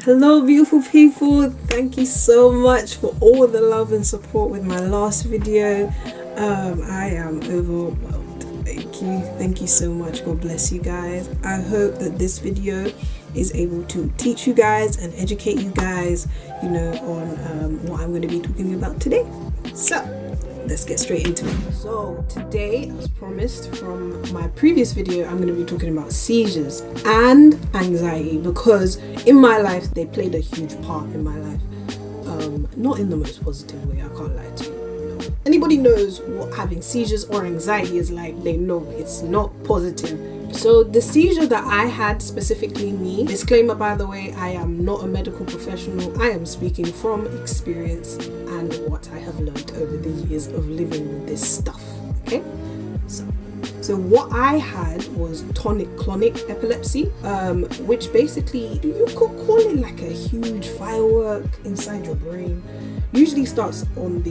Hello beautiful people, thank you so much for all the love and support with my last video. I am overwhelmed. Thank you so much. God bless you guys. I hope that this video is able to teach you guys and educate you guys, on what I'm going to be talking about today. So let's get straight into it. So today, as promised from my previous video, I'm going to be talking about seizures and anxiety, because in my life they played a huge part in my life. Not in the most positive way, I can't lie to you. Anybody knows what having seizures or anxiety is like, they know it's not positive. So the seizure that I had, specifically me, disclaimer by the way, I am not a medical professional. I am speaking from experience and what I have learned over the years of living with this stuff. Okay, so what I had was tonic-clonic epilepsy, which basically you could call it like a huge firework inside your brain. Usually starts on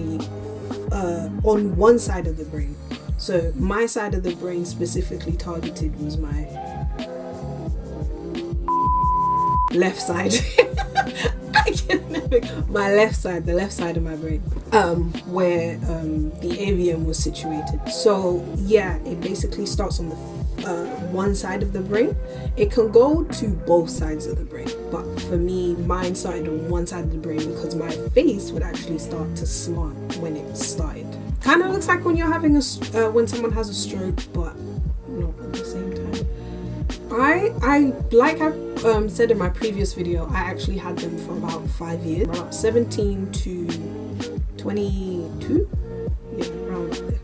on one side of the brain. So my side of the brain specifically targeted was my left side. My left side, the left side of my brain, where the AVM was situated. So yeah, it basically starts on the one side of the brain. It can go to both sides of the brain, but for me, mine started on one side of the brain because my face would actually start to slant when it started. Kind of looks like when you're having when someone has a stroke, but not at the same time. I like I said in my previous video, I actually had them for about 5 years, about 17 to 22, yeah, around there.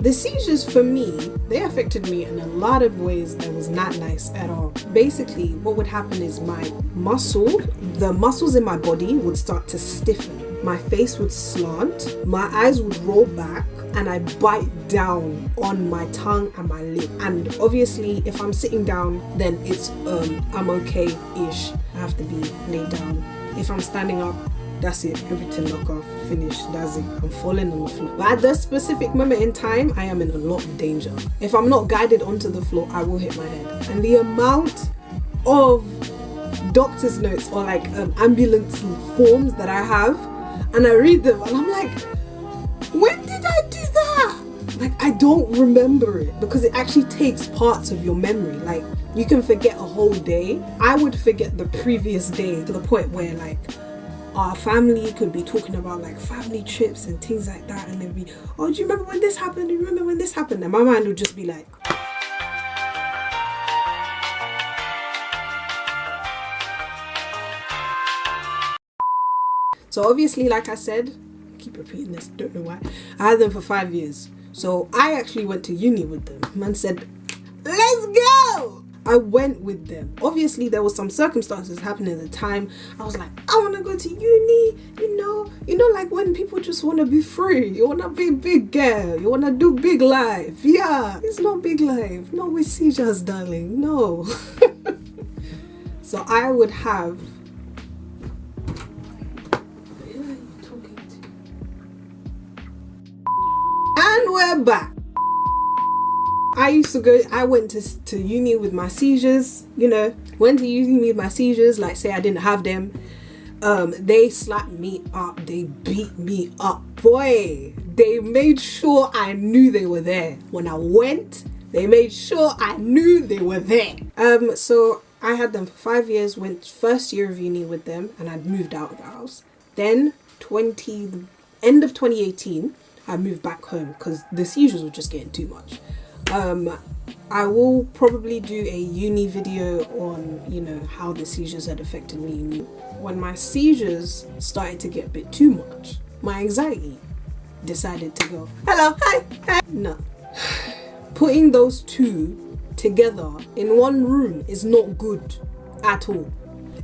The seizures for me, they affected me in a lot of ways that was not nice at all. Basically, what would happen is the muscles in my body would start to stiffen. My face would slant, my eyes would roll back, and I bite down on my tongue and my lip. And obviously, if I'm sitting down, then it's I'm okay-ish. I have to be laid down. If I'm standing up, that's it. Everything knock off, finish, that's it. I'm falling on the floor. But at this specific moment in time, I am in a lot of danger. If I'm not guided onto the floor, I will hit my head. And the amount of doctor's notes or like ambulance forms that I have, and I read them and I'm like, when did I do that? Like, I don't remember it, because it actually takes parts of your memory. Like, you can forget a whole day. I would forget the previous day to the point where like our family could be talking about like family trips and things like that, and they'd be, oh, do you remember when this happened? Do you remember when this happened? And my mind would just be like, so obviously, like I said, I keep repeating this, don't know why, I had them for 5 years. So I actually went to uni with them. Man said, let's go! I went with them. Obviously, there was some circumstances happening at the time. I was like, I want to go to uni, you know, like when people just want to be free. You want to be big girl. You want to do big life. Yeah, it's not big life. Not with seizures, darling. No. So I would have... And we're back. I went to uni with my seizures, went to uni with my seizures, like say I didn't have them. They slapped me up, they beat me up, boy. They made sure I knew they were there. When I went, they made sure I knew they were there. So I had them for 5 years, went first year of uni with them, and I'd moved out of the house. Then the end of 2018, I moved back home because the seizures were just getting too much. I will probably do a uni video on, how the seizures had affected me. When my seizures started to get a bit too much, my anxiety decided to go, hello, hi. No. Putting those two together in one room is not good at all.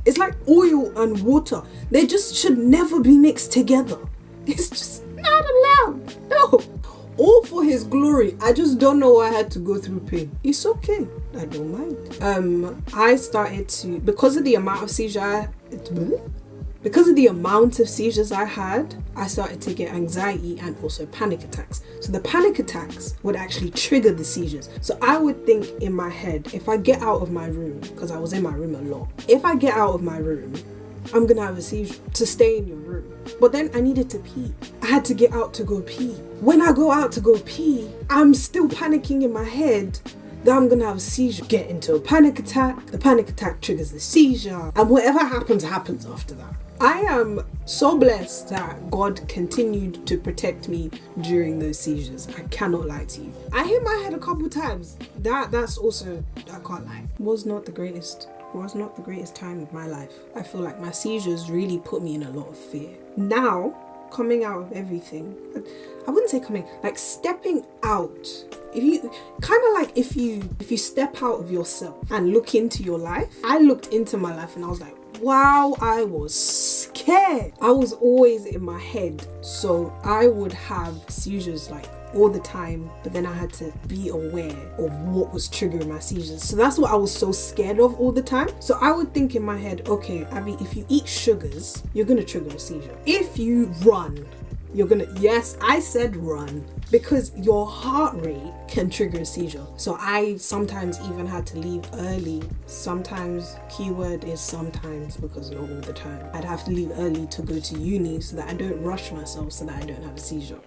It's like oil and water. They just should never be mixed together. It's just not allowed. No. All for his glory. I just don't know why I had to go through pain. It's okay. I don't mind. I started to, because of the amount of seizure, Because of the amount of seizures I had, I started to get anxiety and also panic attacks. So the panic attacks would actually trigger the seizures. So I would think in my head, if I get out of my room, because I was in my room a lot, if I get out of my room, I'm gonna have a seizure. To stay in your room. But then I needed to pee. I had to get out to go pee. When I go out to go pee, I'm still panicking in my head that I'm gonna have a seizure. Get into a panic attack. The panic attack triggers the seizure. And whatever happens after that. I am so blessed that God continued to protect me during those seizures. I cannot lie to you. I hit my head a couple times. That's also, I can't lie. Was not the greatest time of my life. I feel like my seizures really put me in a lot of fear. Now, coming out of everything, I wouldn't say coming, like stepping out. If you step out of yourself and look into your life. I looked into my life and I was like, wow, I was scared. I was always in my head. So I would have seizures like all the time, but then I had to be aware of what was triggering my seizures. So that's what I was so scared of all the time. So I would think in my head, okay, Abby, if you eat sugars, you're gonna trigger a seizure. If you run, you're gonna, yes, I said run, because your heart rate can trigger a seizure. So I sometimes even had to leave early. Sometimes, keyword is sometimes, because not all the time. I'd have to leave early to go to uni so that I don't rush myself, so that I don't have a seizure.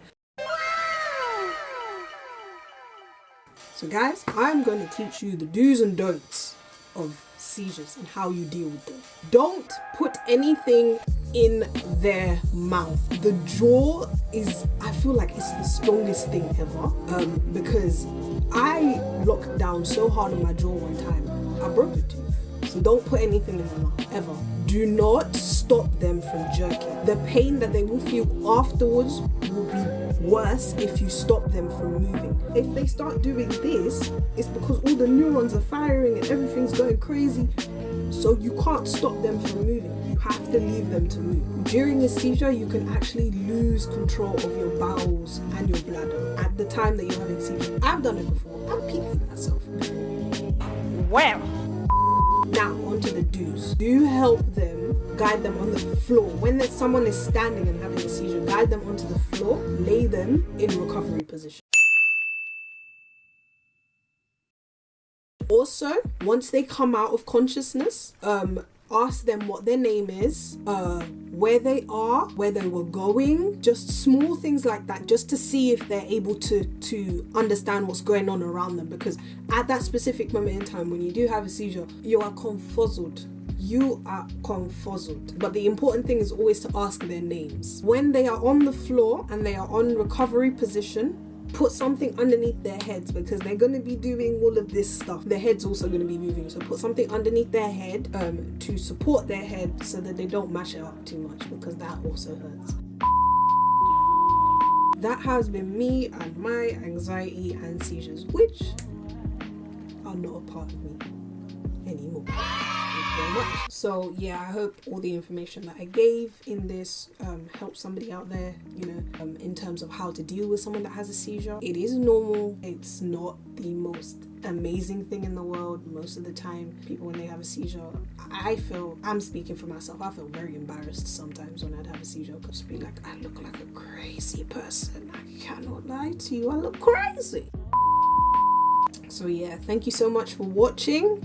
So guys, I'm going to teach you the do's and don'ts of seizures and how you deal with them. Don't put anything in their mouth. The jaw is, I feel like it's the strongest thing ever, because I locked down so hard on my jaw one time, I broke a tooth. So don't put anything in their mouth, ever. Do not stop them from jerking. The pain that they will feel afterwards will be worse if you stop them from moving. If they start doing this, it's because all the neurons are firing and everything's going crazy. So you can't stop them from moving. You have to leave them to move. During a seizure, you can actually lose control of your bowels and your bladder at the time that you're having a seizure. I've done it before. I've peed myself before. Well. Now, onto the do's. Do help them, guide them on the floor. When someone is standing and having a seizure, guide them onto the floor, lay them in recovery position. Also, once they come out of consciousness, ask them what their name is, where they are, where they were going, just small things like that, just to see if they're able to understand what's going on around them. Because at that specific moment in time, when you do have a seizure, you are confuzzled. You are confuzzled. But the important thing is always to ask their names. When they are on the floor and they are on recovery position, put something underneath their heads, because they're going to be doing all of this stuff. Their head's also going to be moving, so put something underneath their head to support their head so that they don't mash it up too much, because that also hurts. That has been me and my anxiety and seizures, which are not a part of me anymore. Very much. So yeah, I hope all the information that I gave in this helps somebody out there, you know, in terms of how to deal with someone that has a seizure. It is normal. It's not the most amazing thing in the world. Most of the time, people, when they have a seizure, I'm speaking for myself, I feel very embarrassed sometimes when I'd have a seizure, because be like, I look like a crazy person. I cannot lie to you, I look crazy. So yeah, thank you so much for watching.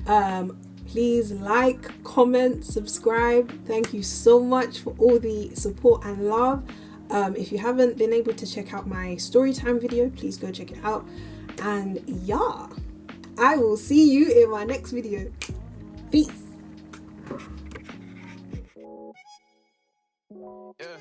Please like, comment, subscribe. Thank you so much for all the support and love. If you haven't been able to check out my storytime video, please go check it out. And yeah, I will see you in my next video. Peace. Yeah.